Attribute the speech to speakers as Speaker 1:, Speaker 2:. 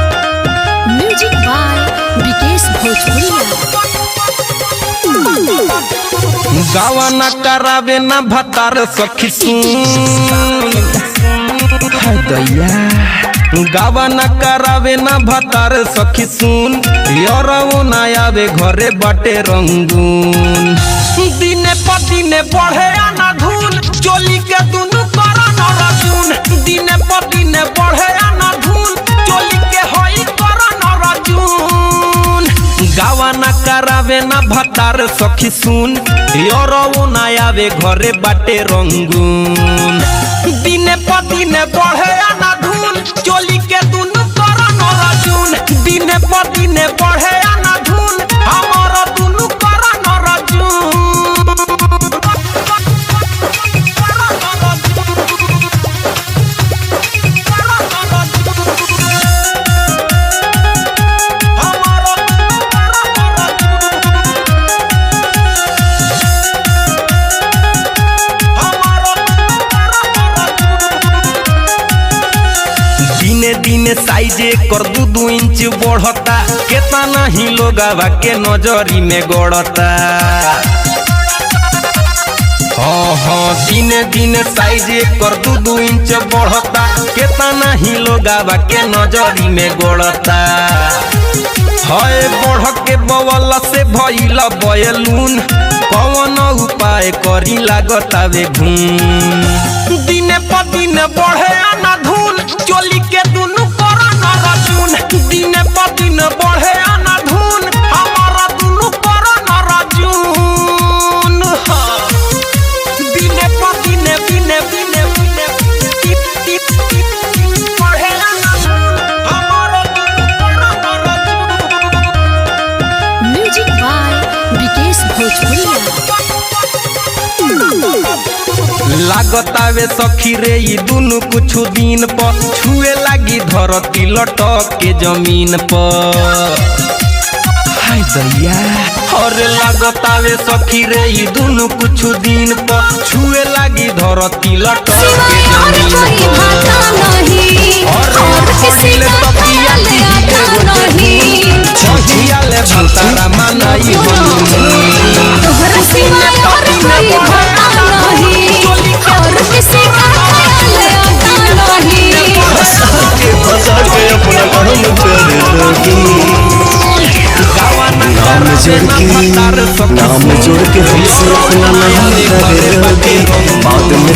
Speaker 1: Music by Vikesh भोजपुरिया।
Speaker 2: गावा न करावे न भतार सखी सुन दैया गावा न करावे न भतार सखी सुन यरऊ न आवे घरे बाटे रंगून दिने पर दिने बढ़े आना धूल चोली के दुनु करा न रजून दिने पर दिने बढ़े आना धूल चोली के होई करा न रजून गावा न करावे न भतार सखी सुन यरऊ न आवे घरे बाटे रंगून दिने पर दिने बढ़े आना धूल चोली के दुनु करा न रजून दिने पर दिने बढ़े आना धूल हमारा दुनु करा न रजून दिने दिने साइजे कर 2 इंच बढ़ता केतना ही लोगवा के नजरी में गड़ता हाँ दिने दिने साइजे कर 2 इंच बढ़ता केतना ही लोगवा के नजरी में गड़ता है बढ़ के बवला से भइला बयलून कौन उपाय करी लागता वे घूम दिने पर दिने बढ़े आना धूल चोली के दुनु करा न रजून दिने पर दिने बढ़े आना धूल हमारा दुनु करा न रजून दिने पर दिने दिने दिने दिने टिप बढ़े आना हमारा दुनु करा न रजून।
Speaker 1: म्यूजिक बाय विकेश भोजपुरिया।
Speaker 2: लागतावे सखी रे ई दुनु कुछ दिन पर छुए लागी धरती लटक के जमीन पर हाय दैया और लागतावे सखी रे ई दुनु कुछ दिन पर छुए लागी धरती लटक के जमीन पर और छोड़िले तकिया छोड़िया ले भतारा मनाई
Speaker 1: तोहरा सिवा और कोई भाता नहीं और किसी का ख्याल नहीं
Speaker 3: फंसा के अपना गम चले लगी नाम जोड़ के हमसे अपना नाम करे लगी बाद में